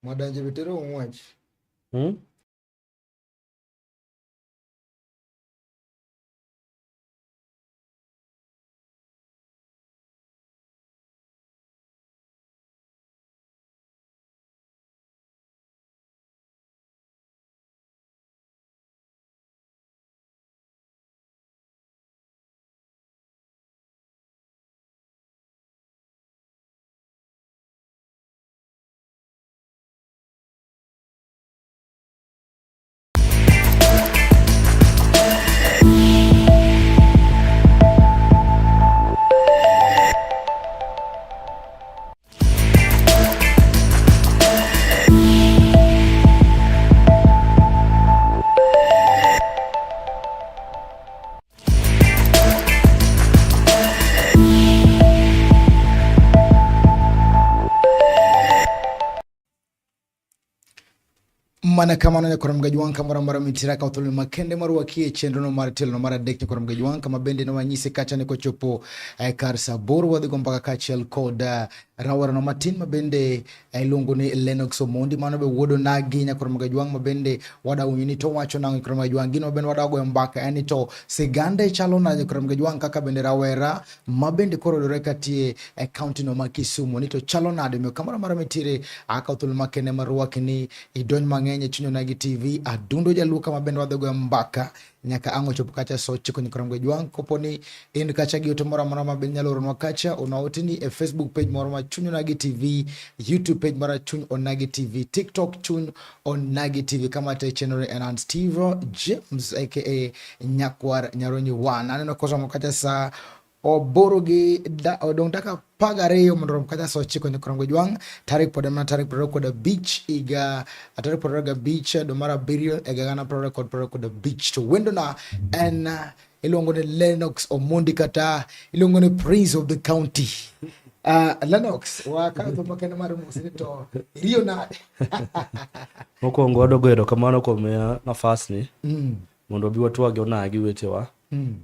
Madanje bitero umwach. Hmm? Mana kamano ya koram gajuanka mara mitira ka utulu makende maru wakie chendro no mara telo no mara dekni koram gajuanka mabende no manyise kacha ne kochopo kar saboro wadhi mpaka kachel koda rawara no matin mabende ilungu ni Lennox Omondi mano be wodo na ginya koram gajuang mabende wada unyini to wacho na koram gajuang gino mabende wada go mbaka yani to segande chalo na koram gajuang kaka bende rawera mabende koro doreka tie county no makisumu nito chalo na de kamara mara mitire aka utulu makende maru wakini idony mangenye chunyo Nagi TV adundo jaluka mabende wadhogo mbaka nyaka ango chopo kacha sochi kwenye koramge juang koponi in kacha gioto mora mabende nyalo ronwa kacha unaotini Facebook page mora chunyo Nagi TV, YouTube page mora chunyo on Nagi TV, TikTok chunyo on Nagi TV kama te channel and Steve James aka Nyakwar Nyaronyi 1 aneno kosa mkacha sa Oborogi odong taka pagareyo mondoro mkacha sochi kwenye koramge juang tarik podamna tarik podoko da beach iga tarik podoko beach domara burial egana podoko da beach to window na and ilongo ni Lennox Omondi kata ilongo ni Prince of the County Lennox wakati mpaka mara musito rio na Mokwongo wadogo erokamano kuom nafas ni mondo bi watwag onagi wetewa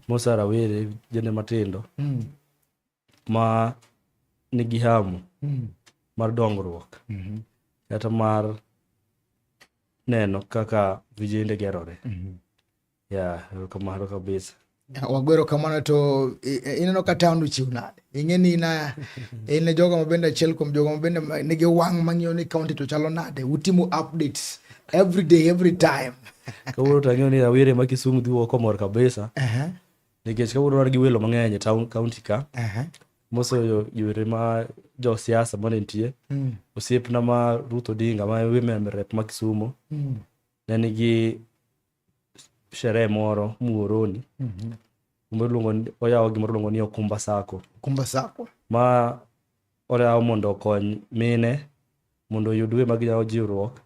mosara were jende matindo ma nigi hamu mar dongruok kata mar neno kaka vijende gerore erokamano kabisa wagwero kamano to ineno ka town chiuna ingeni na ine jogo mabende achiel kuom jogo mabende nigi wang' mang'iyo ni county to chalo nade utimo updates every day every time kawuono tang'eyo ni rawere ma Kisumu dhi oko mor kabisa nikech kawuono wan gi welo mang'eny e town county ka moso yore ma jo siasa mane nitie osiepna ma Ruth Odinga ma women rep ma Kisumu ne nigi sherehe moro Muhoroni oyawo gimoro luongo ni Okumba Sacco ma oyawo mondo okony mine mondo oyud we maginyalo jiwruok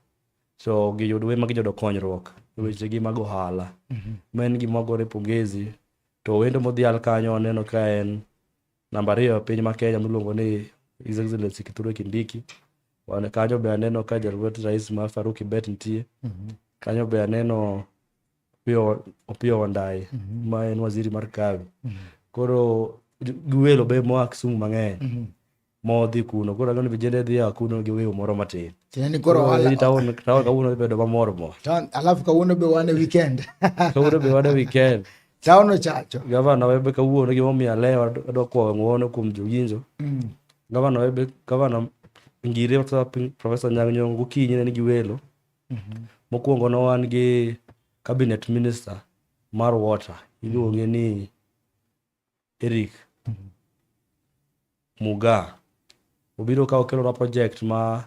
to giyud we maginyalo konyruok wechegi mag ohala ma en gima gore pongezi to wendo modhial kanyo neno ka en namba 2 piny ma Kenya miluongo ni His Excellency Kithure Kindiki wane kanyo be aneno ka jaluet rais ma Faruk Kibet nitie kanyo be aneno Opiyo Wandayi ma en waziri mar kawi koro giwelo be moa Kisumu mang'eny modhi kuno koro ang'o ni vijende dhi kuno gi weyo moro matin yani koro wala town kawuono bedo mamor alafu kawuono be wane weekend town chacho gavana webe kawuono gimomiyo lewa adwa kwayo ng'uono kuom jowinjo gavana Ngire Professor Anyang' Nyong'o gokinyi ne nigi welo mokwongo no wan gi cabinet minister mar water iluonge ni Eric Mugaa obiro ka okelo na project ma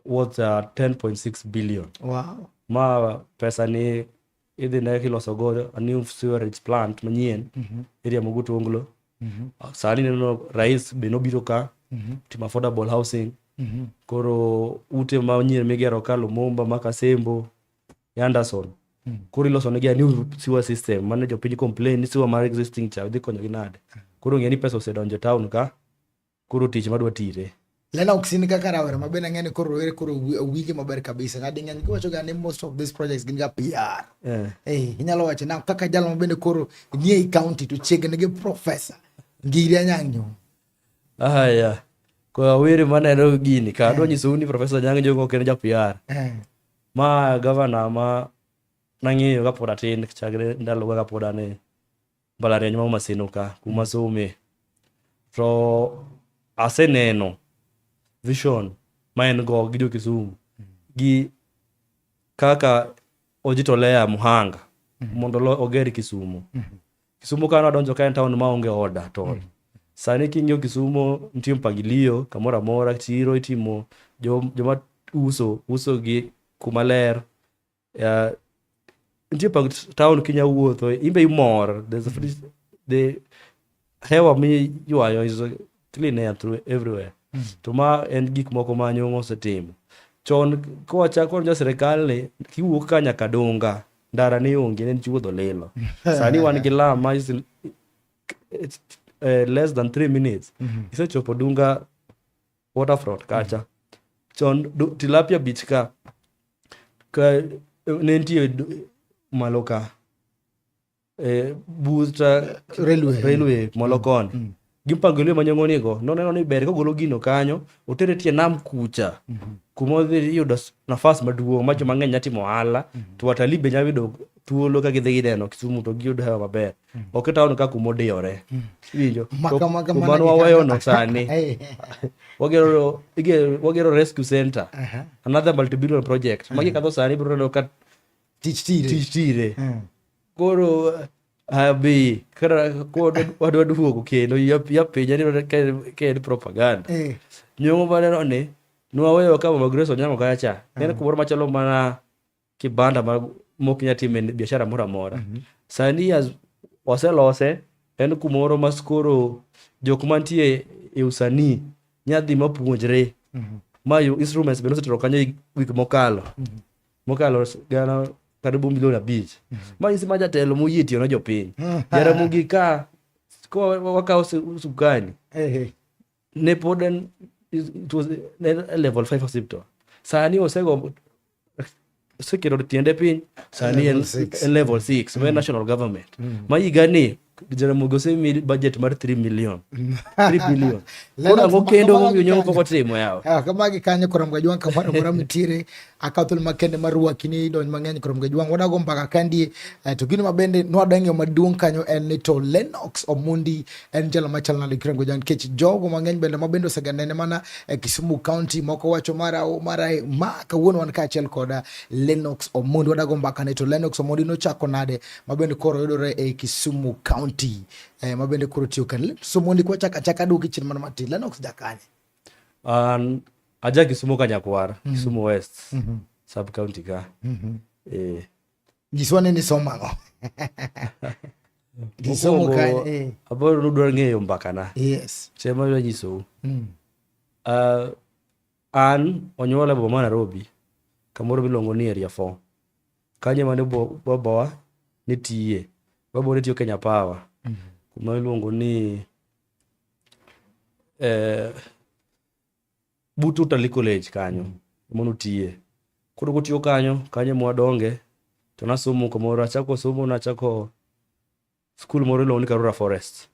worth 10.6 billion ma pesa ni idhi ne kiloso go a new sewerage plant manyien area Mogutu Onglo sani neno rais be nobiro ka timo affordable housing koro ute manyien migero ka Lumumba Makasembo Anderson koro iloso negi a new sewer system mane jopiny complain ni sewer mar existing cha dhi konyo gi nade koro ng'e ni pesa osedonjo town ka koro tich madwa tire Lennox ni kaka rawera mabende ng'eni koro wige maber kabisa ng'adi ng'eny giwacho ga ni most of these projects gin ga PR inyalo wacho na kaka jalo mabende koro nie county to chiegni gi Professor Ngire Anyang' Nyong'o ko awere maneno gini ka adwa nyisou ni Profesa Anyang' Nyong'o ok en ja PR. Ma gavana ma nang'eyo kapod atin chakre ndaloga kapod an e mbalariany ma Maseno ka kuma some. To aseneno vision ma en go gi jo Kisumu gi kaka ojitolea Muhanga mondo oger Kisumu. Kisumu ka nodonjo ka en town ma onge oda to sani king'iyo Kisumu nitie mpangilio kamoro amora, chiro itimo, joma uso gi kuma ler. Nitie town kinya wuotho imbe imor. The hewa mi ywayo is clean air through everywhere. To ma en gik moko ma Nyong'o osetimo. Chon kowachako jo sirikal ni kiwuok ka nyaka Donga ndara ne onge, ne chuodho lilo. Sani wan gi lam ma less than 3 minutes. Isechopo Dunga waterfront kacha. Chon Tilapia Beach ka ne nitie malo ka Busta railway Molokon. Gimpangilio ma Nyong'o nigo noneno ni ber kogolo gino kanyo otere tie nam kucha kuma odhi yudo nafas maduong' ma joma ng'eny nyatimo ohala, to watalii be nyalo yudo thuolo ka gidhi gineno Kisumu to giyudo hewa maber. Ok town ka kuma odiyore. Winjo kuma waweyono sani wagero rescue center, another multi-billion project magi kadho sani biro neno ka tich tire. Koro abi kara ko wadwa duogo kendo ya pinja ni ka en propaganda. Nyong'o maneno ni nwaweyo ka Mama Grace Onyango kacha en kumoro machalo mana kibanda mok nyatime biashara moro amora. Sani waselose en kumoro maskoro jok mantie e usanii nyadhi mapuonjre ma instruments bende osetero kanyo wik mokalo gana karibu 5 million. Ma isi ma jatelo moyie tiyo na jopiny. Jaramogi ka ko wakawo sukani ne pod it was level 5 hospital. Sani osekero tiende piny, sani en level 6 when national government. Ma higani Jaramogi osemi budget mar 3 million 3 billion. Kona ngokendo momiyo Nyong'o pok otimo yawo. Kama gikanyo Koramga Jwang' kamoro amora mitire akawo thuolo makende mar rwakini donj mang'eny Koramga Jwang'. Wadago mbaka kandi to gino mabende nwadwa ng'eyo maduong' kanyo en ni to Lennox Omondi en jalo machalo nade Koramga Jwang' nikech jogo mang'eny bende mabende oseganene mana Kisumu County, moko wacho mara kawuono wan kaachiel koda Lennox Omondi. Wadago mbaka ne to Lennox Omondi nochako nade mabende koro yudore e Kisumu County. Mabende kuro tiyo kan Lennox Omondi kwa chaka duki chini mana mati Lennox jakanye aja Kisumu ka Nyakwar, Kisumu West sub county ka. Jiswane ni somango Kisumu ka aboro nudwar ng'eyo mbaka na. Yes. Chema yo nyisou. An onyuola boma Nairobi kamoro miluongo ni Area 4. Kanye mane babawa nitie. Babawa nitiyo Kenya Power. Kuma iluongo ni Butu Utalii College kanyo mono tiye. Koro gotiyo kanyo mwadonge to nasomo kamoro, nachako school moro iluongo ni Karura Forest.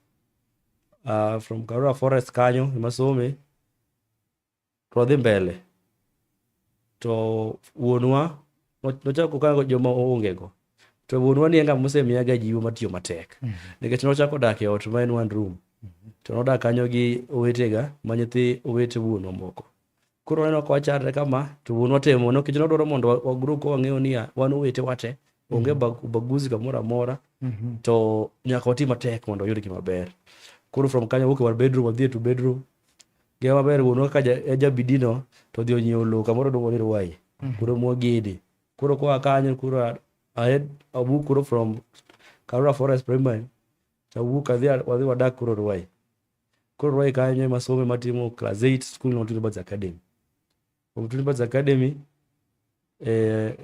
From Karura Forest kanyo masome to dhi mbele to wuonwa nochako kanyo joma ongego. To wuonwa ni enga mosemiyaga jiwo matiyo matek. Nikech nochako dak e ot ma en 1 room. To nodak kanyo gi owetega ma nyithi owete wuonwa moko. Koro neno ko wacharre kama to wuonwa temo nikech nodwaro mondo wagroup ko wang'eyo ni wan owete wate onge baguzi kamoro amora to nyaka wati matek mondo oyud gima ber. Koro from kanyo wuok war bedroom wadhi to bedroom. Gima maber wuonwa ka jabidino to dhi onyiewo lowo kamoro dongo ni Ruai. Koro mwagede. Koro kwa kanyo kuro abu kuro from Karura Forest Primary to wadhi wadak kuro Ruai. Kuro Ruai kanyo masome matimo class 8 school no Tulibats Academy. From Tulibats Academy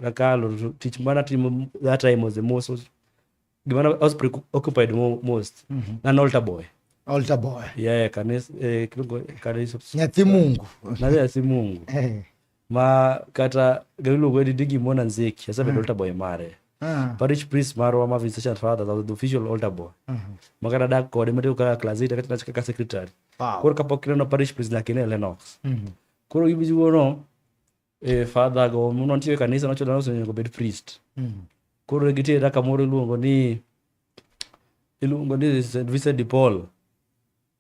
nakalo teach mana timo that time was the most gimana I was preoccupied most an altar boy. Yeah, kanisa Nyathi Mungu. Nyathi Mungu. Ma kata galugo digi mona nzeki asabe altar boy mare. parish priest marwa ma visitation father the official altar boy makana dak kode mateo kaka class 8 kata kaka secretary koro kapok ineno parish priest nyaka ine Lennox koro gibijuono father go muno nitie kanisa nochuno osenyo bed priest koro gitiere kamoro iluongo ni St. Vincent de Paul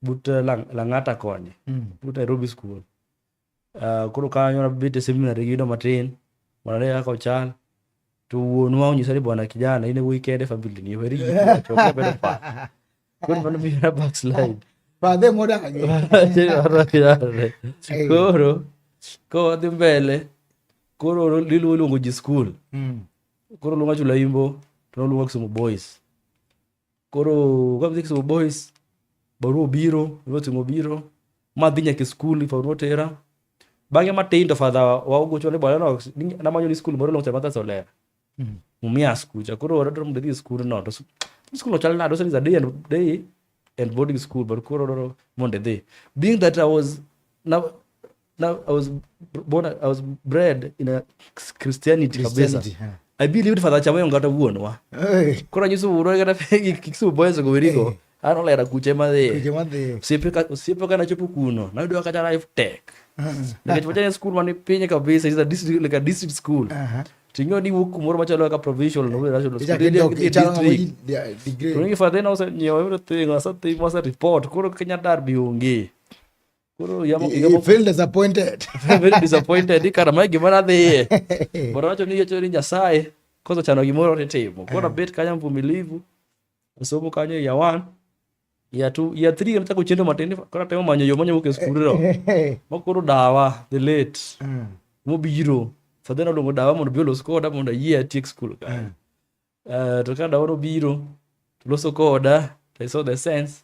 but Lang'ata koni but Nairobi school koro kanyo nabete seminary gido matin manane kaka ochal to wuonwa onyisa ni bwana kijana in e wuoyi kende family ni weri choke bedo pa koro mano biro backslide Padre modagi. koro dhi mbele koro liluongo ji school koro luongo chula imbo to noluongo Kisumu boys koro kadhi Kisumu boys barua obiro madhi nyaka skul ifaruo tera bang'e matin to father wagocho ne bwana namanyo ni skul moro long Tabitha Solera Mumias kucha koro wadro mde dhi skul no to skul no chal nado is a day and boarding school but koro monde dhi being that I was bred in a Christianity kabisa I believed father chamayo ngata wuonwa koro nyiso uro kata Kisumu boys go werigo an olera kuche madhi osiepe kana chopo kuno nayudo kata life tech nikech wachane school mani pinye kabisa is a district like a district school tingo ni wuok kumoro machalo kaka provincial no national school district to ngi father no se nyo everything asatimo asa report koro Kenya Derby onge koro you feel disappointed very disappointed ikara mai gimana dhiye bora wacho ni yecho ni Nyasaye koso chano gimoro timo koro bet kanya mvumilivu somo kanyo ya 1 ya 2 ya 3 nataka kuchendo matende kora temo manyo yo manyo ke skulu ro makoro dawa the late mobiro fadhena longo dawa mondo biolo skoda mondo yie tiek school ka to kada oro biro loso koda I saw the sense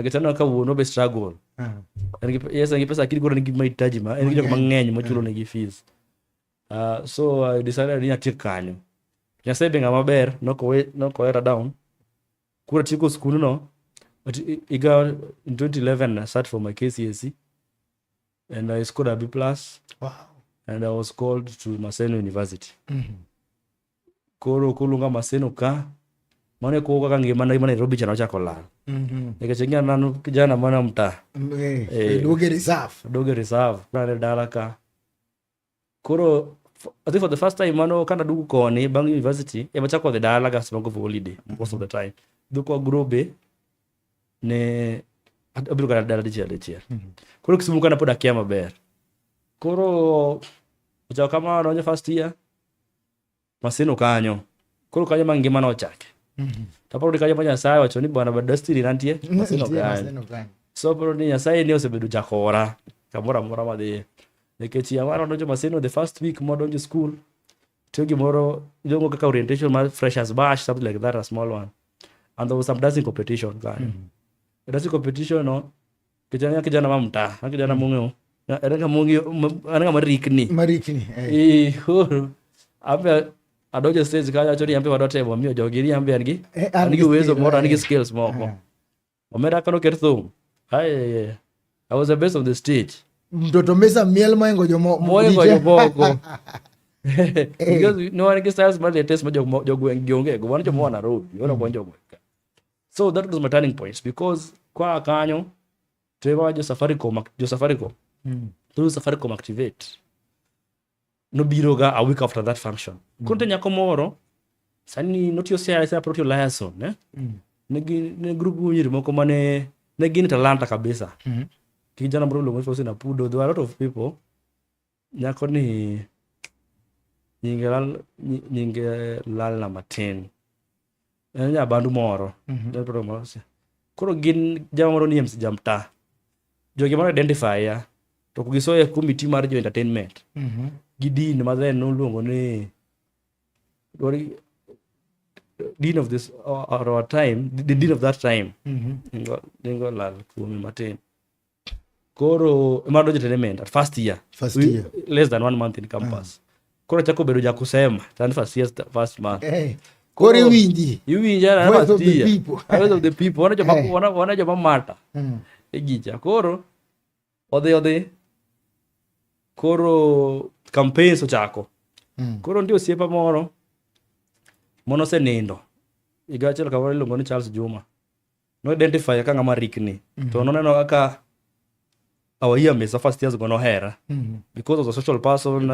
kitano ka wuono be struggle yes ngi pesa kidi goro ngi mahitaji ma ngi jok mang'eny mochulo negi fees so I decided ni atiek kanyo Nyasaye be ng'ama ber nokoera down kura tieko skulu no but in 2011 I sat for my KCSE and I scored a B+. Wow. And I was called to Maseno University. Koro kulunga Maseno ka mane ko kaka ngima na Nairobi chana chako lal. Nikachengia nanu kijana mwana mta. Doge reserve. Prane dalaka. Koro I think for the first time mano kana dugu koni bang university machako the dalaga smoke for holiday most of the time. Duko grobe ne abiru kana dala dichia. Koro Kisumu kana poda kia maber. Koro uchawa kama naonye first year Maseno kanyo koro kanyo mangima na ochake taporo di kanyo Nyasaye wacho ni bwana badastiri nantie Maseno kanyo so poro ni Nyasaye ni osebedo jakora kamora mora madhi nikech ya mara donjo Maseno the first week modonjo school to gimoro ilongo kaka orientation ma freshers bash something like that, a small one, and there was some dancing competition kanyo dancing competition no kijana mamta kijana mungeo Ananga marikni ambe adoje stage kaya chori ambe wadotemo miyo jogiri ambe angi uwezo moro angi skills moko omera kano kertho I was the best of the stage mtoto mesa miel moengo jomo boko because no one gets styles but latest jogwe ngionge go wan jomo na road yona kwa jogwe so that was my turning points because kwa kanyo tewa jo Safaricom through Safaricom activate no biroga a week after that function kunte nyako moro sani notio sia protio liaison ne group nyiri moko mane ne gin talanta kabisa kijana moro longo fosi na pudo there are a lot of people nyako ni nyinge lal na matin nya bandu moro koro gin jama moro ni MC jamta jogi moro identify ya to kugisoye committee mar jo entertainment gidin madhen no luongo ni dean of this or our time the dean of that time dingo lal kumi matin koro mado entertainment at first year less than 1 month in campus koro chako bedo ja kusema tan first month kore winji na first year voice of the people wana jo mata egicha koro odhi koro campaigns ochako koro ndio siepa moro mono senindo higa achiel kamoro iluongo ni Charles Juma no identify ka ng'ama rikni to noneno kaka our year miss first years go no hera because of the social person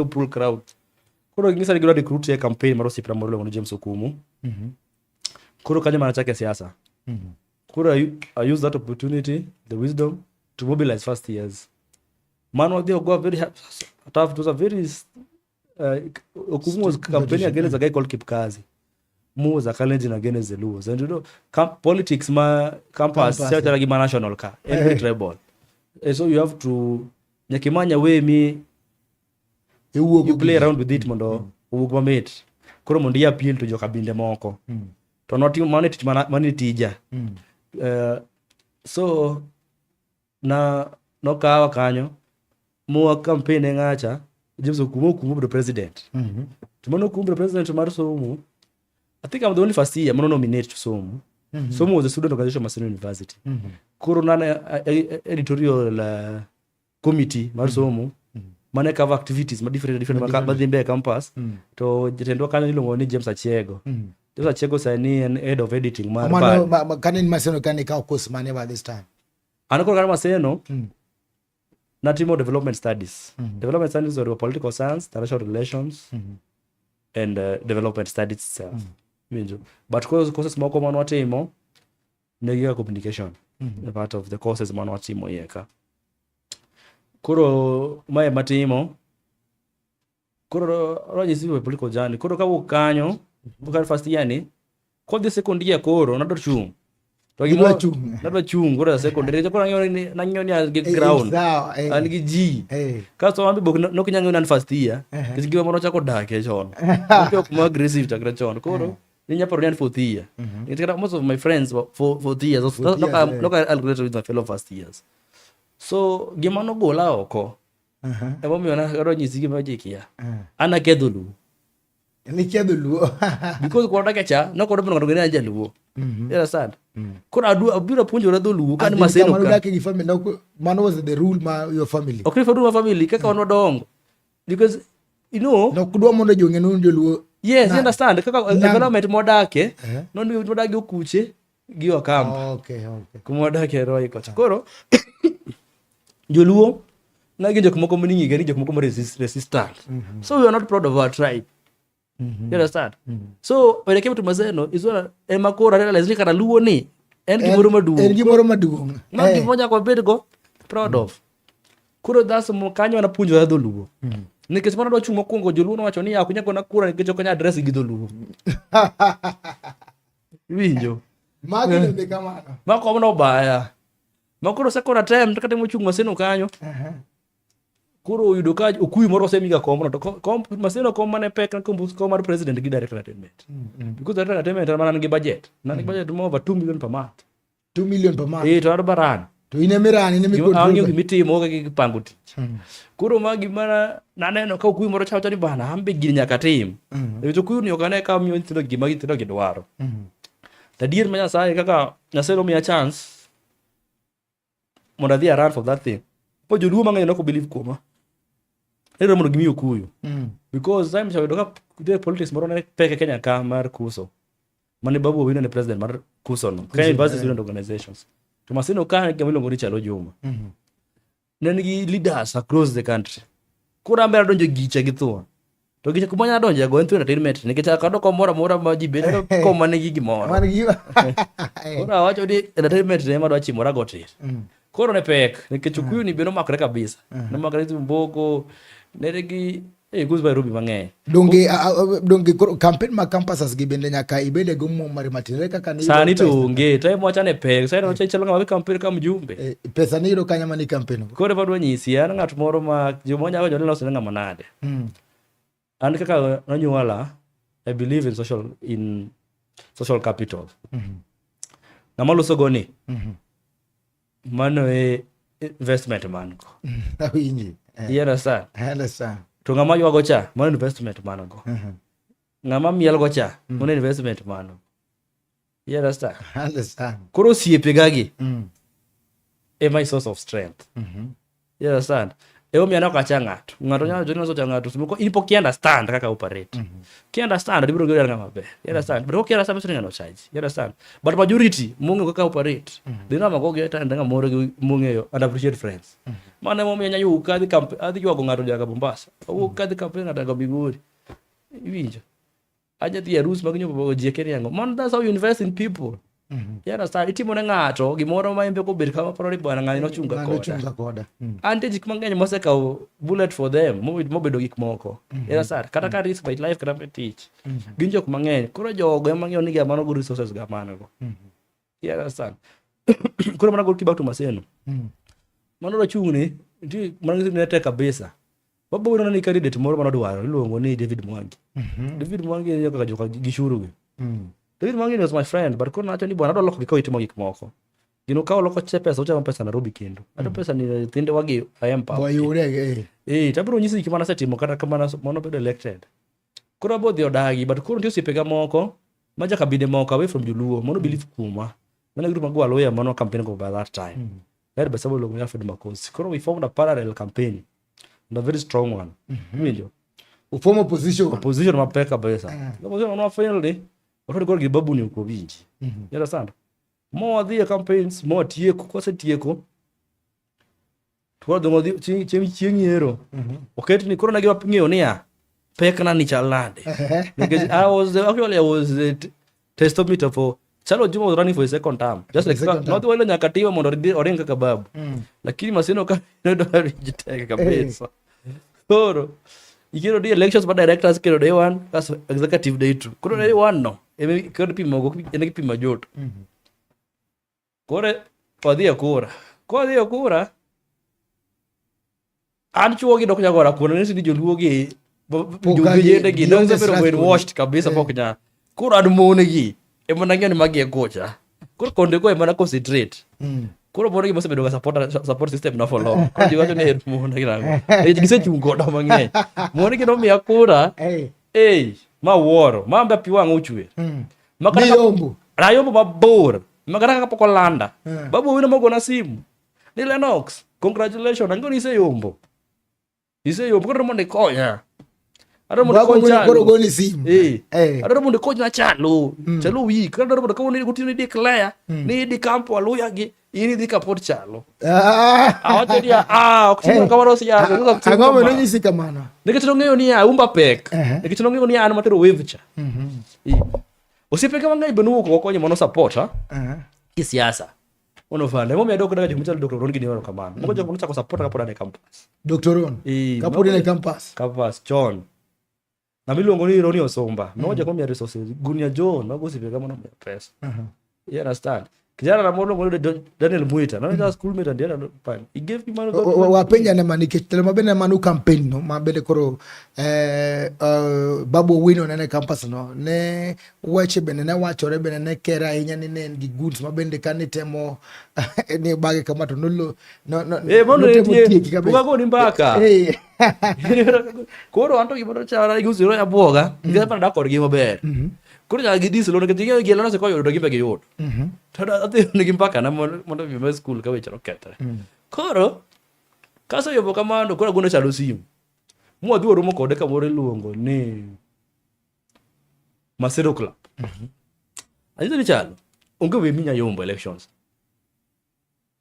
pull crowd koro ngisa ni recruit e campaign mar osipra moro iluongo ni James Okumu koro kanyo mana chake siasa koro I use that opportunity the wisdom to mobilize first years man was there go very tough. It was a very Okumu was campaigning against a guy called Kipkazi. Mu was a challenging against the Luos. And you know, politics campus certainly national car every tribal. And so you have to nyakimanya we me you play around with it mondo ugwa mate. Koro mondi appeal to jokabinde moko. To not you money tija. So na no kawa kanyo mo campaign ngacha James Okumu the president. Tumono Okumu the president mar Somu. I think I'm the only first year I'm nominated to Somu. Somu was a student organization Maseno University. Kuro nana editorial committee mar Somu. Mane cover activities ma different madhimbe campus. To jatendwa kanyo ilongo ni James Achego. James Achego sani an head of editing mar kanin Maseno kani ka course mane by this time. Anako kana Maseno. Natimo development studies. Development studies are political science, international relations, and development studies itself. But courses moko mano watimo negia communication. A part of the courses mano watimo yeka. Koro mae matimo. Koro rojisi political journey. Koro kawo kanyo, bukan first year ni. Ko the second year koro nador chung. Nadwa chung koro secondary koro nanyoni agi ground aligi ji kaso ambi bok nokinyanyo nan first year kisigiwa mono chako dake chon ok mo aggressive chakra chon koro ninya paro nan fourth year most of my friends for years look I'll relate with my fellow first years so gimano gola oko ebo mi ona ro nyisi gima jikia ana kedulu ni kedulu because ko dake cha no ko do ngado ngani ajaluo era sad koro abiro puonjora dholuo kan Maseno ka dake gi family mano was the rule ma your family okay for my family kaka wan wadongo because you know no kudwa mondo jonge nun joluo yes you understand kaka environment modake non modake okuche gi Okamba okay kumodake roi kocha koro joluo nagi jok moko mningi gari jok moko resistant so we are not proud of our tribe. You understand? So when I came to Maseno, is what Emakora realized like a luo ni and gimoro maduong. Ma gimonya kwa bed go proud of. Kuro that's mo kanyo na punjo ya dholuo. Nikech mana do chumo kongo joluo no wacho ni akunya kona kura nikech okonya address gi dholuo. Winjo. Magi ne kama. Ma ko no baya. Ma kuro sekora time takate mo chung Maseno kanyo. Kuro yudo ka Okuyu moro semiga komno to Maseno kom mane pek na kom mar president gi director attainment because director attainment mana ngi budget more over 2 million per month 2 million per month to arbaran to ine mi control anyo gimitimo gi pango tich kuro magi mana naneno ka Okuyu moro chacho ni bana ambe gir nyaka tim to Okuyu ni okane ka miyo ntino gima gitino gidwaro tadier manya sai kaka Maseno mi a chance mondo adhi around for that thing po joluo mang'eny no ko believe kuoma ero mondo gimi Okuyu because time chawedo ka the politics moro ne peke Kenya ka mar kuso mane Babu Owino ne president mar kuso no Kenya University Student Organizations to Maseno ka gamilongo ni Chalo Juma nengi leaders across the country kura mbera donjo giche githuon to giche kumanya donjo go into entertainment nikech akado komora ma jibedo ko mane gigi moro kura wacho di entertainment ne madwa chimora gotir koro ne pek nikech Okuyu ni beno makre kabisa ne makre mboko neregi guzba rubi mang'eny donge campaign ma campuses gi bende nyaka ibede go mo mari matinere kaka ni sani to onge time wacha ne pek sai no chalo ngama campaign kam jumbe pesa ni ro kanya mani campaign koro badwa nyisi an ng'at moro ma jomonya go jolo sene ngama nade an kaka nanyuala I believe in social capital ngama loso goni mano investment man ko awinji understand to ngama ywago cha mano investment man go ngama miel go cha mano investment man understand koro siepe gagi my source of strength understand Emomiyo aneno kacha ng'ato nyalo joni loso ng'ato simoko in pok understand kaka operate. Ki understand ibiro gero ng'ama maber. You understand? But ok understand so ng'ano charge. You understand? But majority monge kaka operate. They know mago get and ng'ama moro mongeyo and appreciate friends. Mane momiyo nyayo kadhi kampe adhi jwago ng'ato jaga Mombasa. Owuok kadhi kampe ng'ato jaga Migori. Iwinjo? Aja dhi arus mag nyopo jieke riango. Man, that's how you invest in people. You understand? Itimo ne ng'ato gimoro ma imbe ko bet kama paro ni bwana ng'ani nochunga koda. Ante jik mang'eny mosekawo bullet for them mobedo gik moko. You understand? Kata ka risk by life kata tich. Gin jok mang'eny. Koro jogo ema ng'iyo ni ga mano go resources ga mano go. You understand? Koro mana go kibak to Maseno. Mano ro chung'ni ndi mana ngi ne tek kabisa. Babo wino ni candidate moro mano dwaro iluongo ni David Mwangi. David Mwangi ne kaka joka gishuru gi. David Mwangi was my friend, but kuna acho ni bwana adwa loko giko itimo gik moko. Gino kawo loko che pesa uchamo pesa Nairobi kendo. Ato pesa ni thinde wagi ayempa. Boyure tabiro nyisi gik mana setimo kata kamana mono bedo elected. Koro abo dhi odagi, but koro ntie osiepe ga moko maja kabinde moko away from Joluo mono believe kuma. Mana group magwa lawyer mono campaign go by that time. That besa bolo ya Fred Makosi. Koro we formed a parallel campaign. And a very strong one. Winjo. Uform opposition mapeka kabisa. Opposition no finally wakati kwa gibabu ni uko vinji. You understand? Mo adhi campaigns, mo tieko, kose tieko. Tuwa dongo chieng' yero. Oketi ni koro nagiwa ng'eyo niya, pek na ni chalade. Because I was the testometer for Chalo Juma was running for his second term. Just like not wale nyakatiwa mondo oringa kaka babu. Lakini Maseno ka ndo alijiteka kabisa. Koro ikiro di elections ba directors kiro day 1 as executive day 2. Koro day 1 no. Eme kiro pimo go ene pimo joto. Kore padhi akura. Ko dhi akura. An chuo gi dok nyagora kuno ni sidi joluo gi jogejende gi no pero when washed kabisa pok nya. Koro ad mone gi ema nang'eyo ni magi e kocha. Koro konde ko ema na concentrate. Koro boro gi mosebedo ga support system na follow. Koro jiwacho ni mone gi rango. Gisechungo do mang'eny. Mone gi no mi akura. Ma wuoro. Ma mbe pi wang' uchwe. Rayombo mabor. Magara kapok olanda. Babu wino mogona simu. Ni Lennox. Congratulations. Ang'o ni iseyombo. Koro mondo ikonya. Adoro mondo ikony chalo. Koro goni simu. Adoro mondo ikony na chalo. Chalo wi. Adoro mondo kawuono gotieno ni declare ni idhi kampo aluya gi in idhi kapod chalo. Awacho ni ok timo kamano siya. Ang'o ma nonyisi kamano? Nikech nong'eyo ni umba pek. Nikech nong'eyo ni an matero wave cha. Osiepe kama ng'eny bende wuok okonyo mono support kisiasa. Ono fanda. Momiyo adok daga jok machalo Dr. Ron gi niwaro kamano. Moko jok mono chako support kapod ane campus. Dr. Ron? Kapod ane campus? Campus, chon. Na miluongo ni Roni Osumba. Moko jok momiyo resources. Gunia John, mago osiepe kama momiyo pesa. You understand? Kijana na molo ngolo Daniel Muita. Na nja schoolmate and the other time. He gave me money. Wapenja na manike tele mabene manu campaign no mabene koro Babu Wino na campus no ne wache bene na wachore bene ne kera inya ni ne gi goods mabende kanitemo ni bage kama to no mono tie buga ni mbaka. Koro anto gimoro chara igusiro ya boga. Ngai pa dakor gi maber. Koro ya gidis lo ne tinga gi lana se ko yodo gi be gi yot. Tada ati ne gimpaka na mondo bi school ka weche roketre. Koro kasa yobo kamano koro gono chalo simu. Mu adhi oromo kode kamoro iluongo ni Maseno Club. Ajizo ni chalo. Onge we minya yombo elections.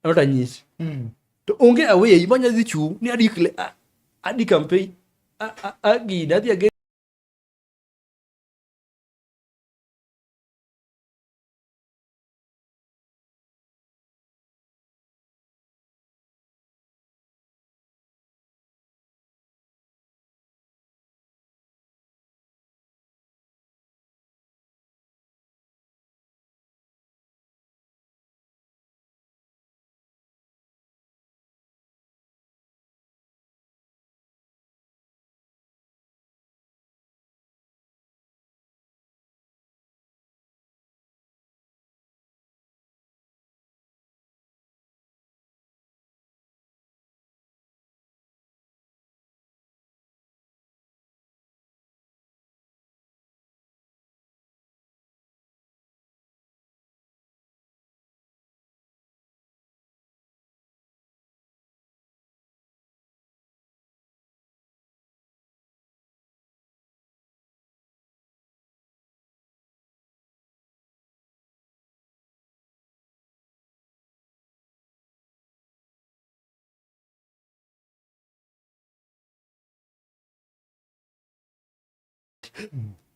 Anota nyisi. To onge away manya dhi chu ni adi campaign. Agi adhi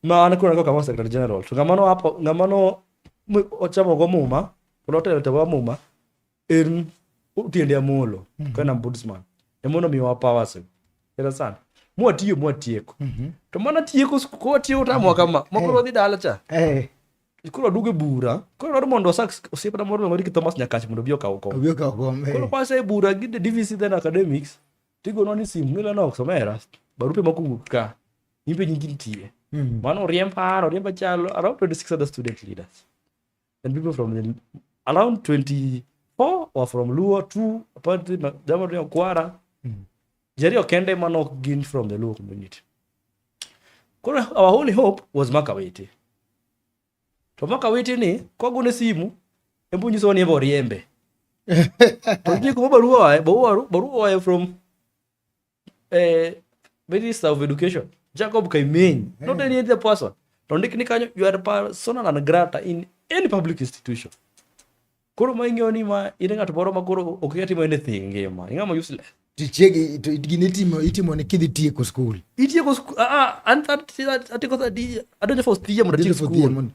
ma an kuna kama secretary general to ng'amano ochamo go muma protelo to go muma en utiende amolo kana ombudsman emono miwa powers era sana mwatieko to mana tieko ko tieko tamo kama mokoro dhi dala cha koro duge bura koro mondo osiepna moro ng'ori ki Thomas Nyakach mondo bi okaw kom koro pase bura gi DVC then academics tigo noni sim ngila no somera barupe moko ka imbe nyingi tie mano riemba chalo around 26 other student leaders and people from around 24 or from Luo 2 apart Jamhuri Kwara Jerry Okende mano gin from the Luo community. Koro our only hope was Makawiti. To Makawiti ni kogune simu embu nyiso ni riembe. To ji ko barua from Minister of Education Jacob Kaimeny, not any other person. Don't think you are a persona non grata in any public institution. Koro maingi oni ma irenga to boro makoro oketi mo anything ngema. Ingama useless. Tichegi to itimo ne kidhi tieko school. Itieko school atiko sadi adonja for tiye mo tieko school.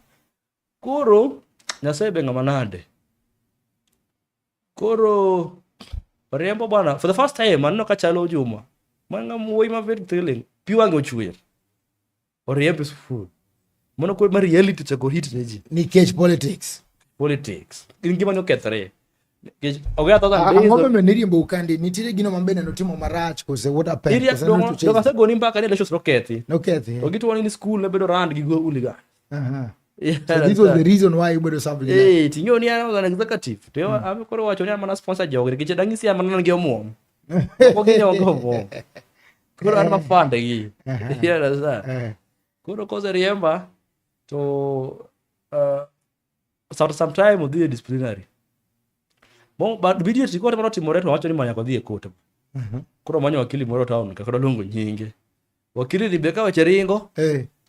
Koro Nyasaye ngama nade. Koro riembo bana for the first time anno ka chalo Juma. Manga muoi ma very thrilling. Piwango chwer. Oriembe school. Mono ko ma reality chako hit neji. Nikech politics. Ngima no kethre. Ogea thousand days. Ngobe me niriembo ukandi nitire gino mambene no timo marach kose what happened. Donga se goni mbaka ne leshos rokethi. Nokethi. Ogitu wani ni school ne bedo rand gi go uliga. Yeah, so this was the reason why you bedo something like. Eh, tinyo ni ana an executive. To ame koro wacho ni mana sponsor jogre giche dangisi mana ngi omom. Ko ginyo go. Koro an mafande gi. Yeah, that's that. Koro koze riemba to sometime of the disciplinary. Bon, but video tiko te timore to wacho ni manya ko dhi e court. Koro manyo wakili moro town ka koro longo nyinge. Wakili Rebecca Wacheringo.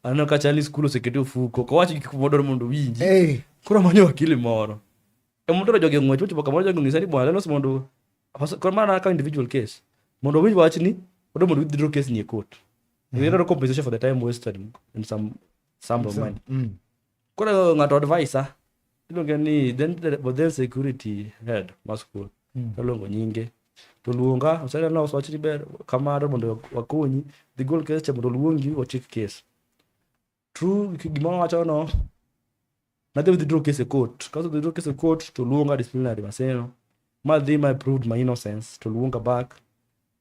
Ano ka chali school sekete fuko ko wacho gik modoro mondo winji. Koro manyo wakili moro. E mondo joge ng'wecho chopo kamoro joge ng'isa ni bwana los mondo koro mana ka individual case. Mondo winji wach ni mondo withdraw case ni e court. We need compensation for the time wasted in some of money. Koro ngato advisor ilongeni then security head ma school kalongo nyinge to luonga osala na oswachri ber kamaro mondo wakonyi the goal case cha mondo luongi o check case true gima wacho no na the withdraw case court because the withdraw case court to luonga disciplinary maseno ma they my proved my innocence to luonga back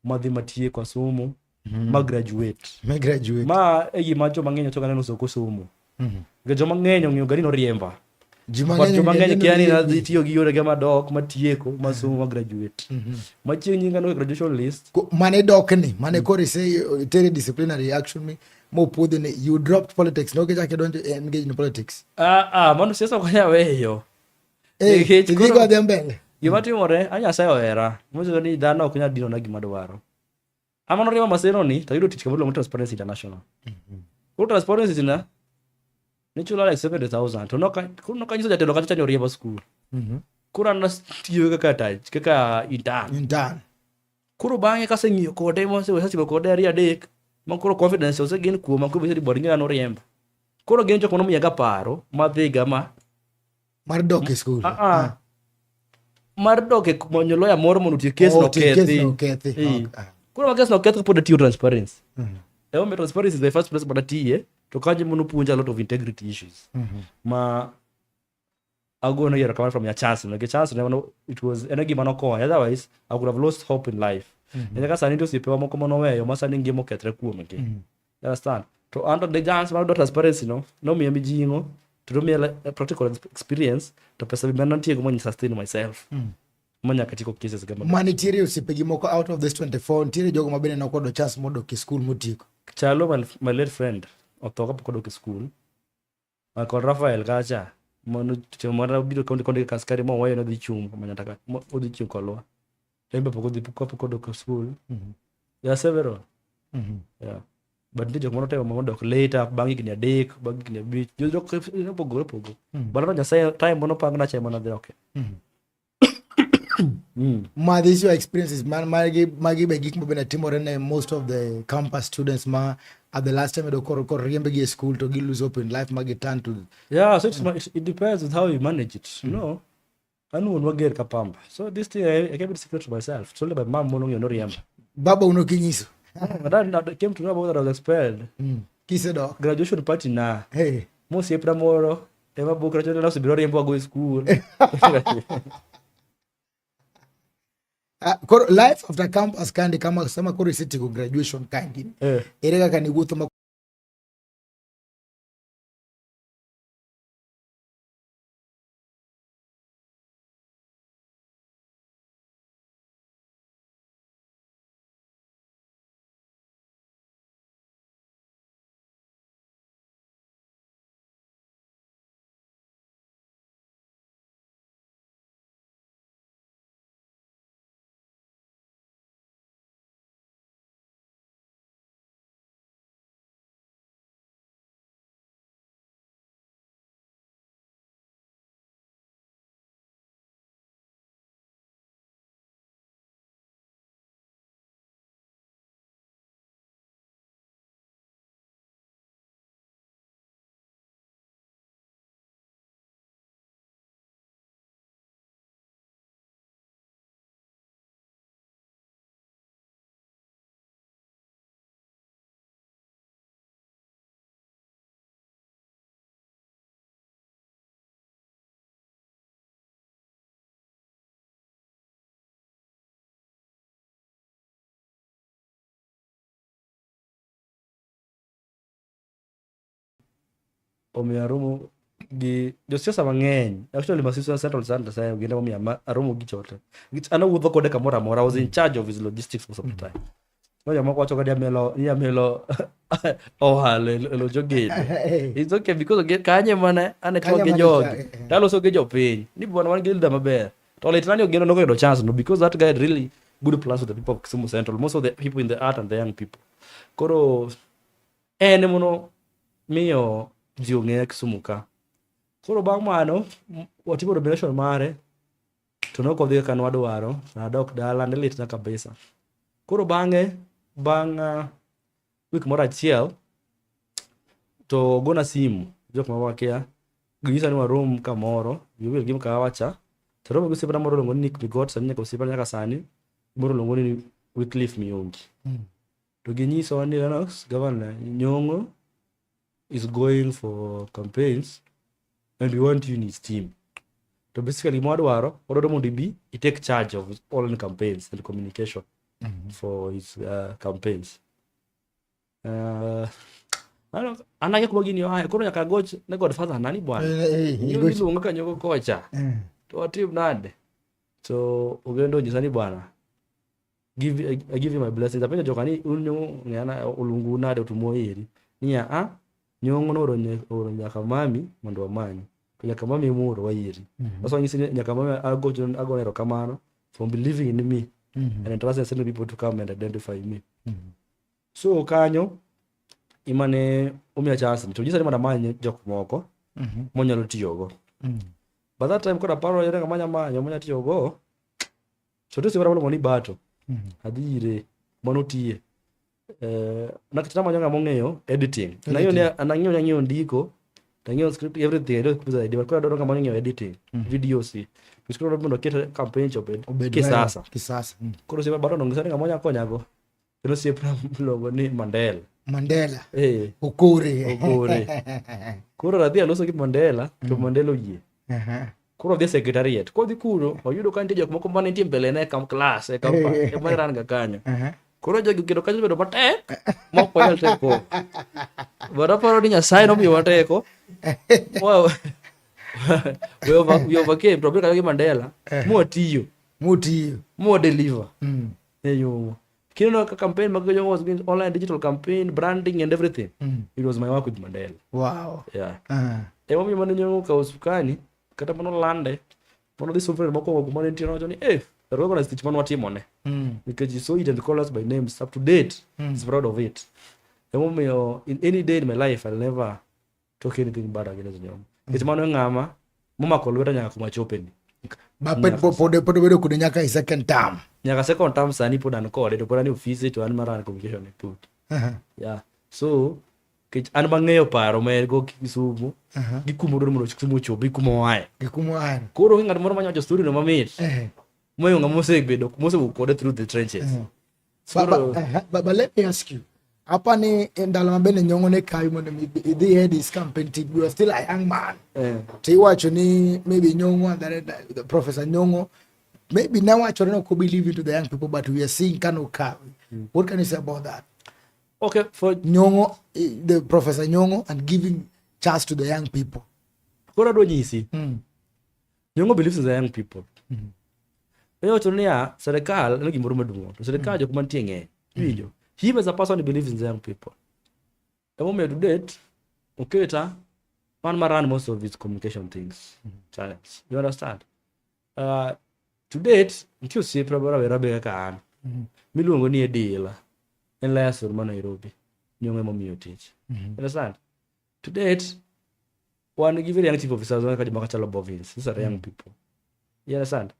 ma they matie kwa somo ma graduate ma gima jo mang'eny to kaneno soko somo jo mang'eny ng'iyo gari no riemba juma ng'eny kiani na tiyo gi yore ga dok matieko masomo ma graduate machieng' nyinga no graduation list mane dok ni mane kore say tere disciplinary action me mo podhe ne you dropped politics no keja ke donjo engage in politics mano siasa ko ya weyo digo de mbele gima timore Nyasaye ohera mozo ni dhano ok nyal dino na gima dwaro amano riema maseno ni tayudo tich kamoro mo Transparency International Transparency na nichulo like 70,000 to no kanyiso jatelo kata chanyo riembo school kura na tiyo kaka intern kuro bang'e kaseng'iyo kode mosewesachiko kode ari adek ma koro confidence osegin kuoma koro besedi bod ng'ano riembo koro gin jok monomiyaga paro madhiga mar dok e school mar dok e monyo lawyer moro mondo tie case no kethi koro case no kethi pod atiyo transparency transparency is the first place but atiye to kaje mono puonja a lot of integrity issues ma agono yera coming from your chance no get chance no it was energy manoko otherwise I would have lost hope in life ene sani to sipewa moko mono weyo masani ngimo ketre kuom ke you understand to under the chance ma do transparency no mi mijingo to me practical experience to pesa bi manantie go mo sustain myself manya katiko cases gamba manitiere osipegi moko out of this 24 ntiere jogo mabene nokodo chance modo ki school mutiko chalo my late friend otoka pokodo ki school Michael Rafael gacha mono chomara biro konde kaskari mo wayo no dhi chung manyataka odhi chung kolwa tembe pokodo ki school ya several yeah but ndijo mono temo mondo later bangi kinya dek bangi kinya bich jo pogo bala Nyasaye time mono pangna chema na okay Ma, these your experiences, man. Magi be gik mabena timore ne most of the campus students ma at the last time they kor riembe gi school to gi lose hope in life magi turn to. Yeah, so it depends with how you manage it, you know. I know what get kapamba. So this thing I kept it secret to myself. It's only my mom monong you no riemba. Baba uno kinyiso. But then I came to know about that I was expelled. Kise do. Graduation party na. Hey. Mo siempre moro. Ema bu graduation na subiro riembo go school. Life after campus kandi kama sema kore city go graduation kandi. Erega kani guto Omiyo aromo gi josiasa mang'eny. Actually Masisi Central Santa Saya ginde omiyo aromo gi chote. An awuotho kode kamoro amora. I was in charge of his logistics most of the time. No jomoko wacho kadi amelo ohala elo jogede. It's okay because kanye mana ane to gi jogi. Taloso gi jopiny. Ni bwana wan gi leader maber. To literally ogeno no go chance no because that guy had really good plans with the people of Kisumu Central. Most of the people in the art and the young people. Koro ene mono miyo ji ong'eya Kisumu ka. Koro bang' mano watimo nomination mare to nokodhi kaka nwadwaro, nadok dala ne litna kabisa. Koro bang' wik moro achiel to gona simu jok mawakia gisa ni warom kamoro giwil gi mkahawa cha to romo gi osiepna moro luongo ni Nick Bigot sani nyaka osiepna nyaka sani moro luongo ni Wycliffe Miongi. To ginyiso ni Lennox Governor Nyong'o is going for campaigns and we want you in his team. So basically mwadwaro mondo bi he take charge of all the campaigns and communication for his campaigns. Anake kuma gini yo koro nyaka goch ne Godfather nani bwana. Yo iluongo ka Nyong'o kocha. To atim nade? So ogendo nyisa ni bwana. I give you my blessings. Apenjo jokani Nyong'o ng'ana olungu nade otumo iri. Niya Nyong'o oro nyaka mami mondo wamanyi. To nyaka mami moro wairi. Sasa nyisi nyaka mami ago erokamano for believing in me and entrusting certain people to come and identify me. So kanyo imane omiya chance to nyisa ni mondo amany jok moko monyalo tiyogo. By that time koda paro yore manya tiyogo. So to sibara mo ni bato. Adire mono tiye. Nakitama manyanga mong'eyo editing. Na hiyo ne anang'eyo ndiko, tang'eyo script everything. I don't put idea. Kwa ndo kama manyanga editing, videos. Biskoro ndo kete campaign chobe kisasa. Koro sema bado nongisani kama manya konyago. Kero siepra mlongo ni Mandela. Okore. Koro radhi aloso gi Mandela, to Mandela oyie. Koro dhi secretariat. Kodhi kuro, oyudo ka nitie jok moko mane nitie mbele ne kam class e kampa. E maran ga kanyo. Koro jogi kendo kanyo bedo matek mok wanyal teko. Bada paro ni Nyasaye nomiyowa teko. We overcame problem kaka gi Mandela. Mo deliver. Eyo. Kino ka campaign mag Nyong'o was going online digital campaign, branding and everything. It was my work with Mandela. Wow. Yeah. Emo mi mane Nyong'o ka usukani kata mono lande. Mono dhi suffer moko kumane nitie nojo ni recognize tich mano watimone. Because you saw it and call us by names up to date. He's proud of it. In any day in my life, I'll never talk anything bad against Nyong'o. It's mano ng'ama momako lweta nyaka kuma chopeni. pod bedo kude nyaka e second term. Nyaka second term sani pod an kode to pod an e office to an maran communication e put. Yeah. So an bang'eyo paro ma go Kisumu gi kumo dwaro mondo Kisumu chopi kumo wae. Koro ng'at moro manyawacho story no mamit. Moyo ng'ama mosewuok kode through the trenches. But let me ask you. Hapa ni ndalo mabende Nyong'o ne kayo mondo idhi head his campaign team. You are still a young man. Tiwacho ni maybe Nyong'o and Professor Nyong'o maybe now actually no could believe into the young people, but we are seeing Kanu Kawi. What can you say about that? Okay, for Nyong'o, the Professor Nyong'o, and giving chance to the young people. What do you see? Nyong'o believes in the young people. Yo tunia serikal no gimoro maduong'. Serikal jok mantie ng'eny. Winjo. He as a person who believes in the young people. The moment to date, Oketa, one man ran most of his communication things, channels. You understand? To date, until see probably Rabbi Kaan, Milungo near deal, and last or Nairobi, young mommy teach. Understand? To date, one give young people officers like Machala Bovins. These are young people. You understand?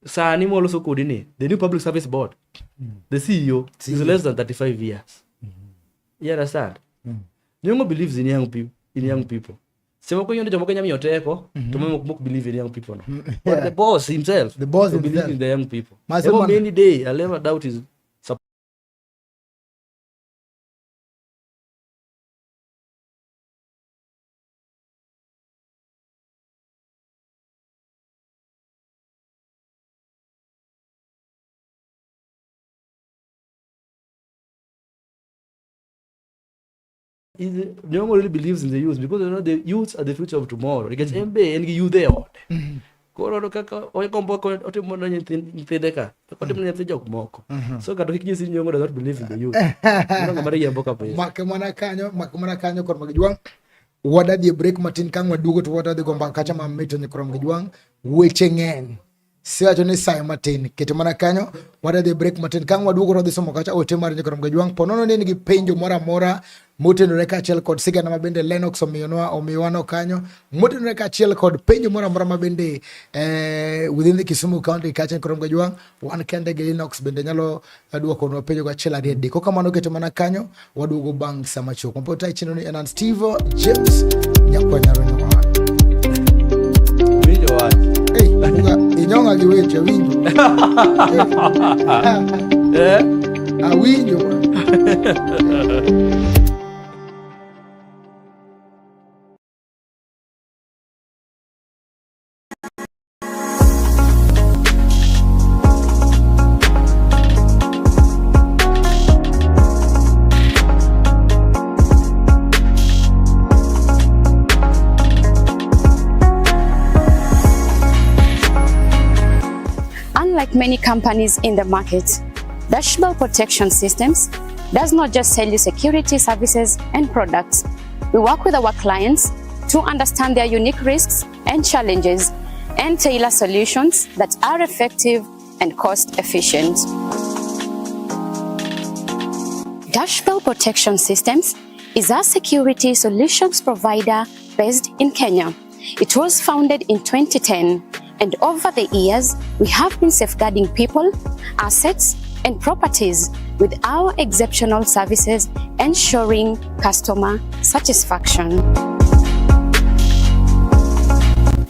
Sani also coordinate the new public service board. The CEO is less than 35 years. You understand? Nyong'o believes in young people. So when you believe in young people. But the boss himself, believes in the young people. Many day, I'll never doubt his support. Nyong'o really believes in the youth because you know the youths are the future of tomorrow. Because MB and you there. Koro kaka oikombo ko otimo na nyithinde ka. Otimo na nyithinde jok moko. So kato kiki si Nyong'o does not believe in the youth. Nonga mari yambo ka pesa. Makemana kanyo kor magjuang. Wada di break matin kang wadugo to wada di gomba kacha mamito ni kor magjuang. Weche ng'eny. Siwacho ni sai matin keto mana kanyo wada di break matin kang wadugo rodhi somo kacha ote mari ni kor magjuang. Ponono ni nigi penjo mora motenore kaachiel kod sigana mabende Lennox omiwano kanyo motenore kaachiel kod penjo moro amora mabende within the Kisumu County kacha kor magjuang wan kende gi Lennox bende nyalo duoko no penjo achiel ariyo adek kok kamano keto mana kanyo waduogo bang' sama choko mpota chino ni Enan Steve James nyakwanyaro nyawa winjo wach inyonga gi weche winjo winjo Unlike many companies in the market, Dashbell Protection Systems does not just sell you security services and products. We work with our clients to understand their unique risks and challenges and tailor solutions that are effective and cost efficient. Dashbell Protection Systems is a security solutions provider based in Kenya. It was founded in 2010, and over the years, we have been safeguarding people, assets, and properties with our exceptional services, ensuring customer satisfaction.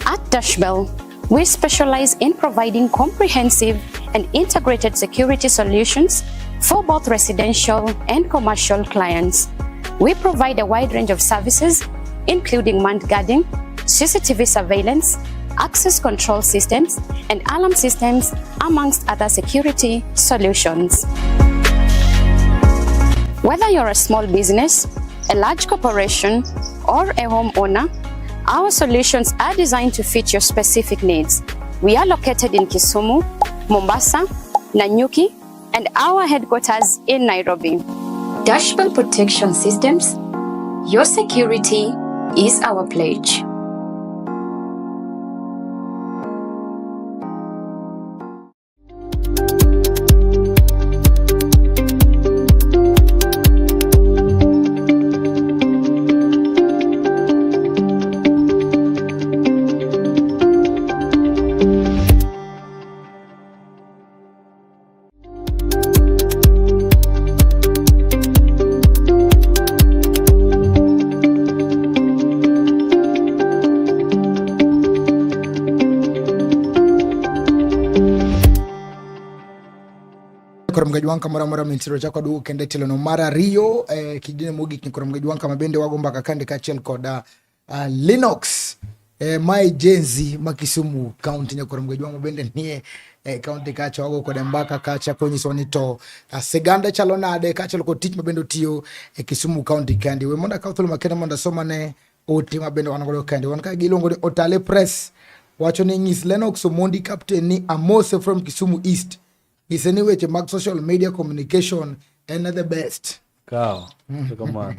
At Dashbell, we specialize in providing comprehensive and integrated security solutions for both residential and commercial clients. We provide a wide range of services, including manned guarding, CCTV surveillance, access control systems, and alarm systems, amongst other security solutions. Whether you're a small business, a large corporation, or a homeowner, our solutions are designed to fit your specific needs. We are located in Kisumu, Mombasa, Nanyuki, and our headquarters in Nairobi. Dashbell Protection Systems, your security is our pledge. jwanka mara mintiro chako dugo kende telo no mara Rio kidine mogik ni koram jwanka mabende wago mbaka kande kachiel koda Linux mai Genzi makisumu county ne koram jwanka mabende nie county kacha wago koda mbaka kacha konyiso ni to seganda chalo nade kacha loko tich mabendo tiyo Kisumu county kandi we monda kauthulu makena monda soma ne oti mabende wanagodo kandi wanaka gilongo ni Otale Press wacho ni ngis Lennox Omondi captain ni Amose from Kisumu East. Is anyway to mark social media communication and the best. Cow. Come on.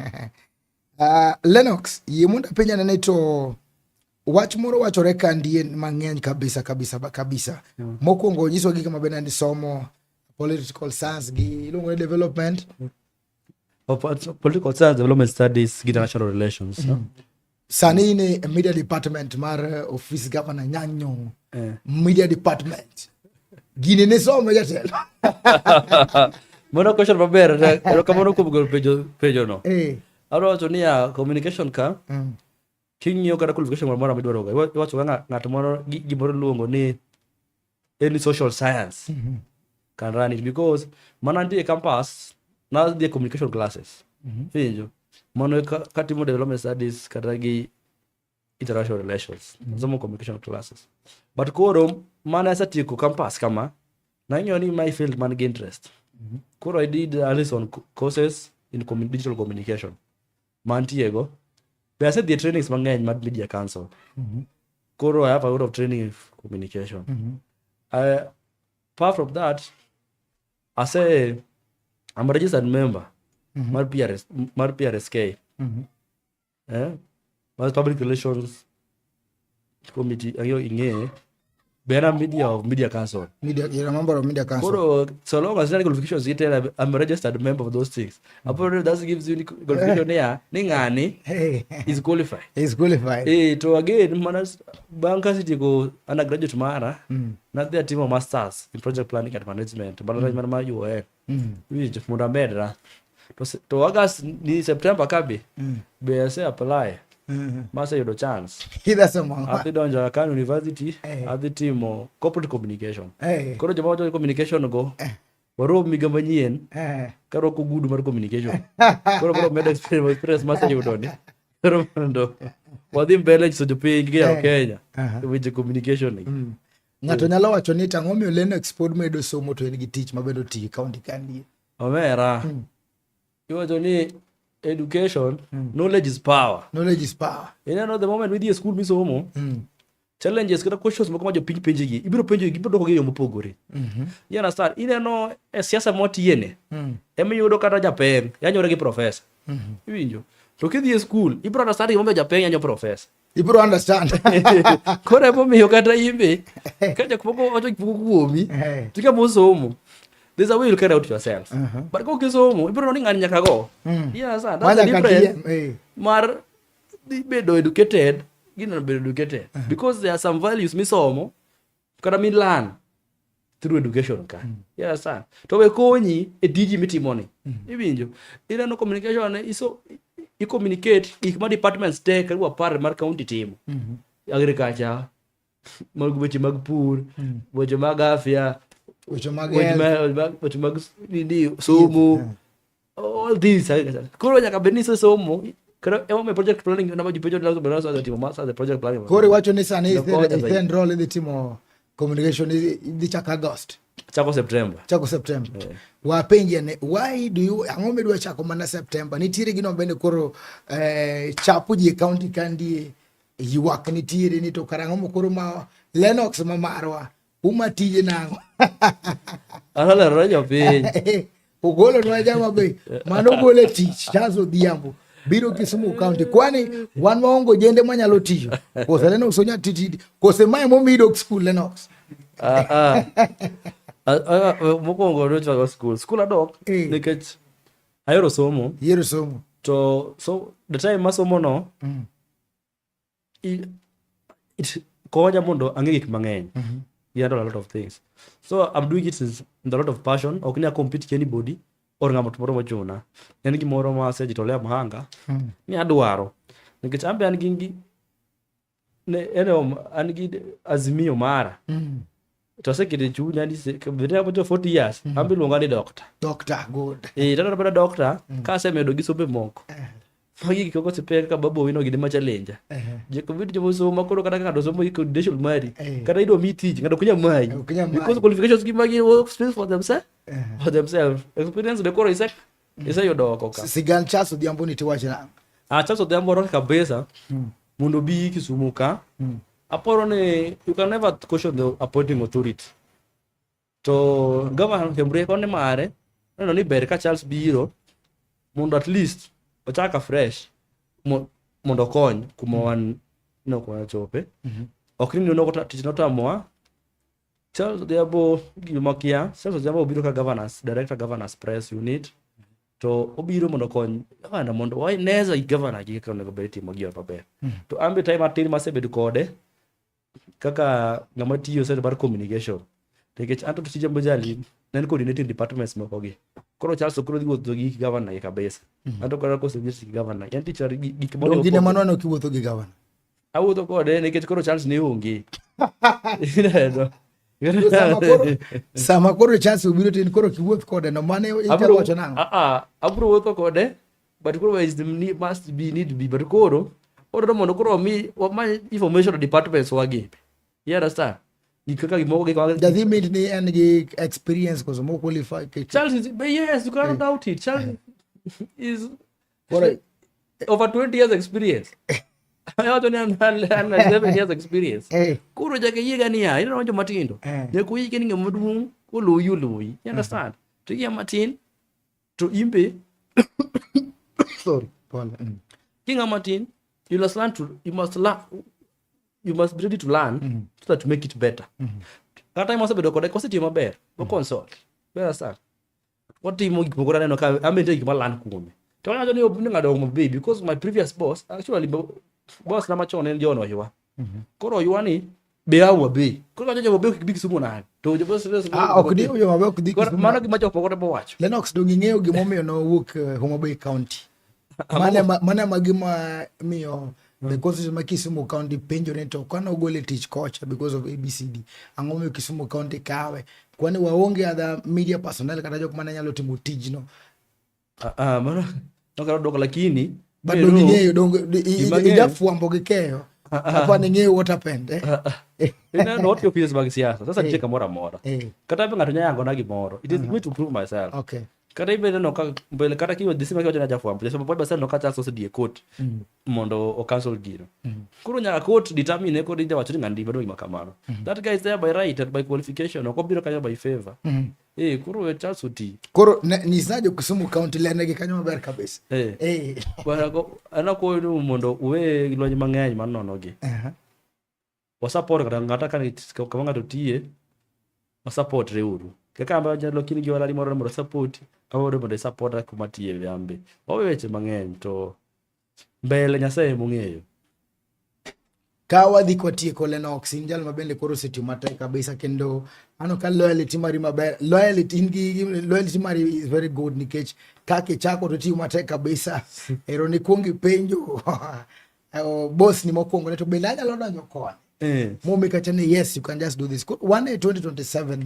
Lennox, yemunda penya neto watch moro wacho reka ndiye mang'eny kabisa. Moko ngonyiso gi kama bena ni somo political science gi ilongo development. Political science development studies gi international relations. Sani ni media department mar office governor nyanyo. Media department. Gini ne somo jatel. Mono question maber, ero kamano kuom gol pejo no. Aro wacho ni communication ka king'iyo kata qualification moro midwaro go. Iwacho ng'ato moro gimoro luongo ni any social science can run it because mana ndie campus na the communication classes. Finjo. Mono katimo development studies kata gi international relations. Somo communication classes. But koro mana satieko campus kama na ng'iyo ni my field man gi interest. Koro I did at least on courses in digital communication. Mantiego. But I said the trainings mang'eny mad media council. Koro I have a lot of training in communication. Apart from that, I say I'm a registered member. Mar PRSK. Mas public relations committee ayo inge Bena media council. You're a member of media council. Koro, so long as qualifications I'm a registered member of those things. Apparently that gives you qualification there. Ningani is qualified. He's qualified. To again, manas banka city go undergraduate mara. Not their team of masters in project planning and management. Management ma UN. Which fundamenta. To August ni September kabi. Be say apply. Masa yodo chance. Hida sama. Ati donja Khan University, ati timo corporate communication. Koro jama wacho communication go. Waro migamba nyien. Karo ko gudu mar communication. Koro med experience masa yodo ni. Koro ndo. Wadi mbele so jope ngia Kenya. With communication ni. Ngato nyalo wacho ni tang'omi Lennox pod medo somo to en gi tich mabedo ti county kandi. Omera. Iwacho ni education, knowledge is power. Knowledge is power. You know the moment with the school misomo, challenges kata questions moko ma jo pinji gi. Ibiro penjo gi ibiro go yo mopogore. You understand? Ine no siasa moti yene. Emi yudo kata japen, yanyore gi professor. Iwinjo. To kidhi e school, ibiro understand yo japen yanyo professor. Ibiro understand. Kore mo miyo kata imbe. Kaja kupoko wacho kuomi. Tika mosomo. There's a way you carry out yourself. But go kisomo, ibiro ni ngani nyaka go. Yeah, sir. That's the difference. Mar bedo educated, gino bedo educated. Because there are some values misomo, kata mi learn through education ka. Yeah, sir. To we konyi e tiji mitimoni. Iwinjo. Ina no communication iso I communicate ikma departments te karibu apar mar county team. Agriculture, weche mag pur, weche mag afya, weche mag somo, all these. Koro nyaka bedni somo. Koro emo me project planning na majipejo na so the team master the project planning. Koro wacho ni sani is the enroll in the team of communication is chaka August. Chako September. Wapenje ne why do you ang'ome dwa chako mana September? Nitiere gino bende koro chapo ji county kandi yuak nitiere ni to karang'omo koro ma Lennox ma marwa uma tije nango. Ala rojo piny. Ugolo nwa jama be mano gole tich chazo diambo. Biro Kisumu county kwani wan maongo jende manyalo tiyo. Kose Lennox onya titi. Kose mae momido school Lennox. Mokwongo rocho school adok nikech ayoro somo. Yero somo. To so the time masomo no it konya mondo ang'e gik mang'eny. You handle a lot of things. So I'm doing it with a lot of passion. Ok ni compete with anybody or ng'ato moro mochuna. En gimoro ma asejitolea mahanga. Ni adwaro. Nikech ambe an gi azimio mara. to asekete chunya ni vile hapo 40 years ambi luonga ni doctor. Doctor, good. Tata bada doctor ka asemedo gi sombe moko. Fagi koko sepe ka babo wino gide machalenja. Je ko vitu jomo somo makoro kata ngado somo credential mari. Kata ido mi tich ngado kunya mai. Because qualifications gi magi work space for themselves. For themselves. Experience de koro isa yodo ko ka. Sigan Charles Odhiambo ni tiwache na. Charles Odhiambo ron kabisa. Mundo bi Kisumu ka. Aporo ne you can never question the appointing authority. To governor Kembre kone mare no ni ber ka Charles biro mondo at least ochaka fresh mondo kony kuma wan no kwa chope. Okini no kota tich not amwa Charles Odhiambo gimakia Charles Odhiambo biro ka governors director governors press unit to obiro mondo kony ana mondo why neza governor gi ka onego beti mo gi maber. To ambe time atin masebedo kode kaka ngama tiyo set bar communication nikech anto to tije mbojali nen coordinating departments moko gi koro Charles okoro dhi wuotho gi governor gi kabisa anto koro ko service gi governor yan teacher gik mondo gine manwano kiwuotho gi governor awuotho kode nikech koro Charles ne onge sama koro Charles obiro tin koro kiwuoth kode no mane inyalo wacho nango abro wuotho kode but koro is the must be need be but koro odo mondo koro mi my information departments wagi you understand nikaka gimoko gi does he mean ni and gi experience cause more qualified Charles is, but yes you cannot doubt it Charles is Correct. over 20 years experience I also need 7 years experience kuro jake yiga ni ya ino matindo ne kuyike ni ngamudung ko luyu you understand to ya matin to imbe sorry Paul kinga matin you must learn you must be ready to learn so that to make it better. Kata time masabedo kode koseti maber go consult where start what team gik moko neno ka amende gik malan kuome to anya ni obni ngado mo baby because my previous boss actually boss na machon en John Oywa koro Oywa ni be awa be koro anya jo be big sumo na to jo boss okdi yo mabe okdi mano gima choko kode bo wacho Lennox do ng'eyo gimomiyo no wuok Homa Bay County mane magima miyo the constitution ma Kisumu County penjo ne to kwana ogole tich kocha because of ABCD ang'o miyo Kisumu County kawe kwani waonge other media personnel kata jok mane nyalo timo tijno mano no karo doko lakini bado ng'eyo dongo ijafuambo gi keyo hapa ni ng'eyo what happened no what your fears bag siasa sasa nicheka mora kata be ngato nyango na gimoro it is me to prove myself okay kata ibe no ka mbele kata kiwa disima kiwa jana jafuambo so baba basa no kata so die court mondo o cancel giro kuro nya court determine ko dinja wacho ngandi bado imakamano that guy is there by right and by qualification ko biro kanyo by favor kuro Charles uti koro nisaje Kisumu County lene gi kanyo maber kabisa bwana ko ana ko no mondo uwe lony mang'eny man nono gi support kata ngata kan kama ngato tie support reuru kaka amba jalo kini gi wala moro moro support awore mondo support kuma tie yambe weche mang'eny to mbele Nyasaye mung'eyo ka wadhi kotieko Lennox injal mabende koro seti matek kabisa kendo ano ka loyalty mari maber loyalty mari is very good nikech kake chako to tiyo matek kabisa ero ni kuongi penjo boss ni mokwongo ne to bende anyalo donjo kone mumi kachane yes you can just do this one day 2027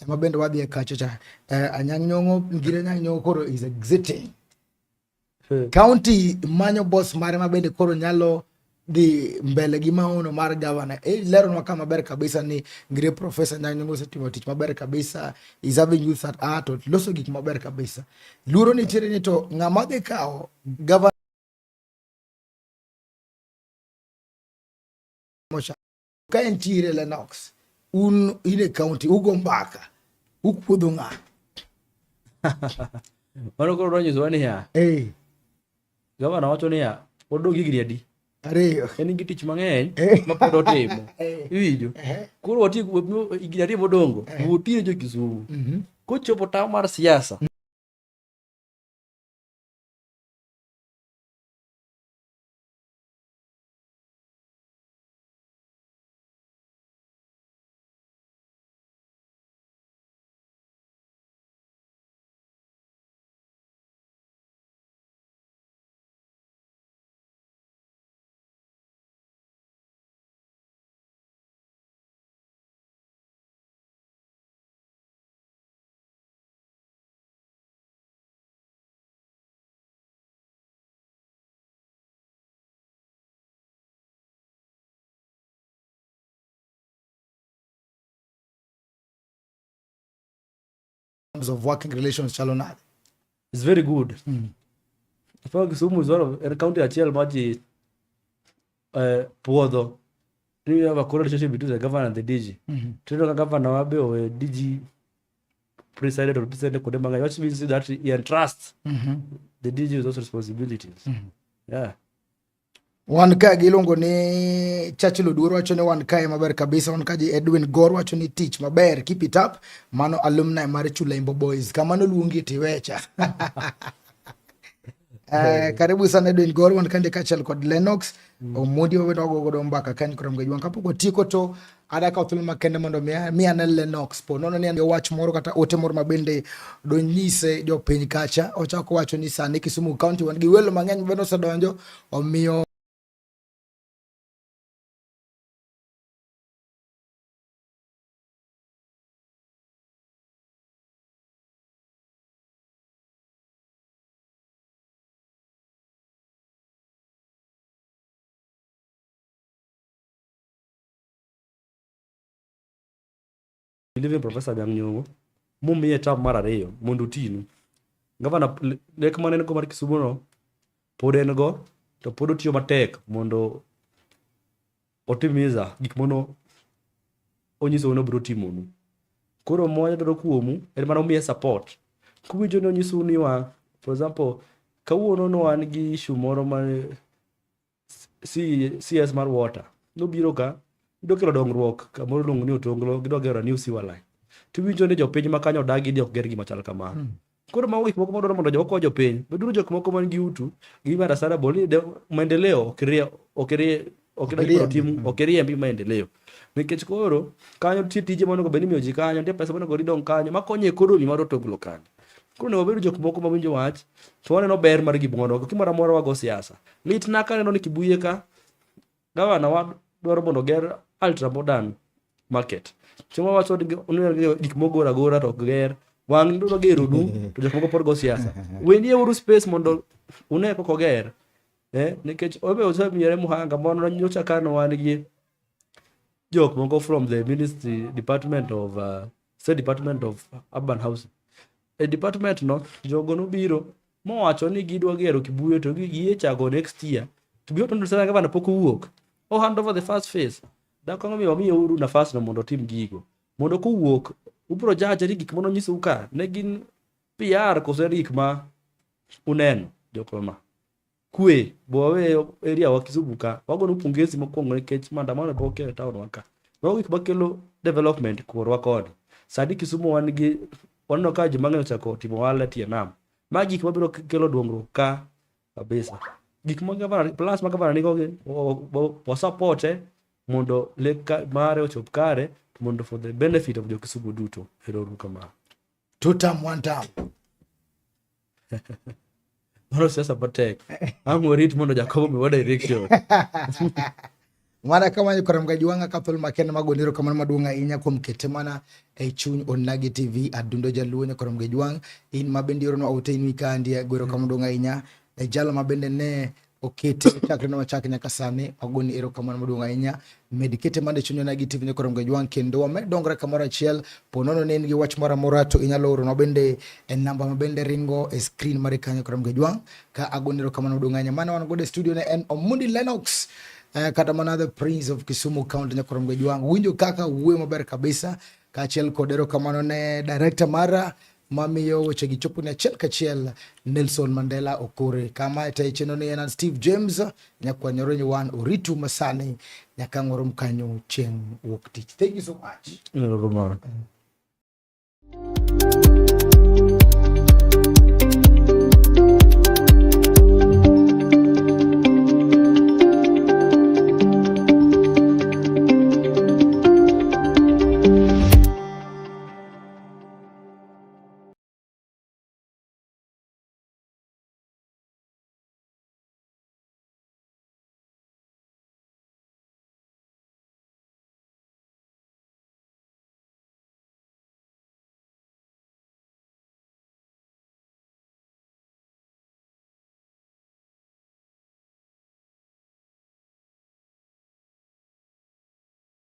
mabende wadhi kacho cha Anyang' Nyong'o ngire Anyang' Nyong'o koro is exiting county manyo boss mare mabende koro nyalo di mbele gi maono mar governor lero no kama maber kabisa ni ngire professor Anyang' Nyong'o setimo tich maber kabisa is having youth at art loso gik maber kabisa luro ni tiere ni to ng'ama dhi kawo governor ka entiere Lennox ine county ugo mbaka ukuodho ng'a mano koro donyo ni ya governor wacho ni ya odog higni adi ariyo en gi tich mang'eny ma pod otimo iwinjo koro wati higni ariyo modongo wuotine jo Kisumu kochopo taw mar siasa terms of working relations chalo nade? It's very good. For Kisumu is one of a county achiel maji puodho. You have a correct relationship between the governor and the DG. The governor wabe or DG presided or presided Kodemanga, which means that he entrusts the DG with those responsibilities. Yeah. Wan ka gilongo ni Churchill Oduor wacho ni wan kae maber kabisa, wan kaji Edwin Gor wacho ni tich maber, keep it up. Mano alumni mar Chulembo Boys. Kamano luongi tiwecha. Karibu sana Edwin Gor, wan kande kachel kod Lennox. Omodi wawedo godo mbaka kani kuram gajwan. Kapoko tiko to adaka Othulma Makende mondo miya ne Lennox po. Nono ni ande wach moro kata ote moro mabende do nyise jo piny kacha. Ochako wacho ni sani Kisumu County wan gi welo mang'eny bende osedonjo omiyo Living Professor Nyong'o mumiye tam mar ariyo mondo tinu. Gavana lek mane ko mar Kisumu no pod en go to pod otiyo matek mondo otimiza gik mono onyiso no bro timonu. Koro moya dro kuomu en mano miye support. Kuwinjo no nyiso ni wa, for example, kawuono no an gi issue moro mar CS mar water. No biro ka do kelo dongruok kamoro lungu ni Otonglo gido gero new sewer line. Tiwinjo ni jopiny makanyo dagi dio ger gima chal kamano. Koro mago gik moko modoro mondo joko jopiny. Beduru jok moko man gi utu gima rasara boli de maendeleo okiriembi maendeleo. Nikech koro kanyo tije mondo beni miyo ji kanyo ntie pesa mondo ridong kanyo makonyo ekonomi mar Otonglo kanyo. Koro ne wabedo jok moko mawinjo wach to waneno ber mar gibono kimoro amora wago siasa. Lit na kaneno ni Kibuye ka gavana wa dwaro mondo ger ultra modern market. Chuma wacho gik mogora agora to ger wang do gero du to jok moko por go siasa. Wendi uru space mondo une koko ger. Nikech obe osemiere muhanga mondo nyocha kano wan gi jok moko from the Department of State Department of Urban Housing. A department no jogo no biro mo wacho ni gidwa gero Kibuye to giye chago next year. To be honest, gavana poko wuok. O hand over the first phase. Dakongo mi uru nafas no mondo tim gigo. Mondo ko wuok ubro jaje gik mono nyiso ka ne gin PR ko seri gik ma uneno jokoma. Kwe bowe area wa Kisumu ka wago no pungezi mokwongo nikech mandamano bo kelo town waka. Wago gik bakelo development korwa kod. Sadi Kisumu wan gi wanno ka ji mang'eny chako timo wala tie nam. Ma gik mabiro kelo dongruok ka kabisa. Gik ma gavana plus ma gavana nigo wa support mondo leka mare ochop kare mondo for the benefit of the Kisumu duto. Hero kama. 2 term 1 term. Moro siasa patek. I'm worried mondo Jacobo me what direction. Mana kama yuko ramgaji wanga Othulma Makende magoniro kama maduonga inya kuom kete mana e chuny Onagi TV adundo jaluo nya ramgaji wang in mabendiro no aute in wikandi goro kama maduonga inya e jalo mabende ne okete chakre no chakre nyaka sani agoni ero kama maduonga inya medikete mande chuny Onagi TV nya ramgaji wang kendo wa medongra kamora chiel ponono ne ngi wach mora morato inya loro no bende en namba mabende ringo e screen mare kanyo ramgaji wang ka agoniro kama maduonga inya mana wan gode studio ne en Omundi Lennox. Kata mana the Prince of Kisumu County nya ramgaji wang winjo kaka uwe maber kabisa ka chiel kodero kamano ne director mara mamiyo weche gichopo ne chiel kachiel Nelson Mandela Okore kama ita cheno ne na Steve James nya kwa nyoronyi wan oritu masani nya kangoro mkanyo cheng wok tich. Thank you so much.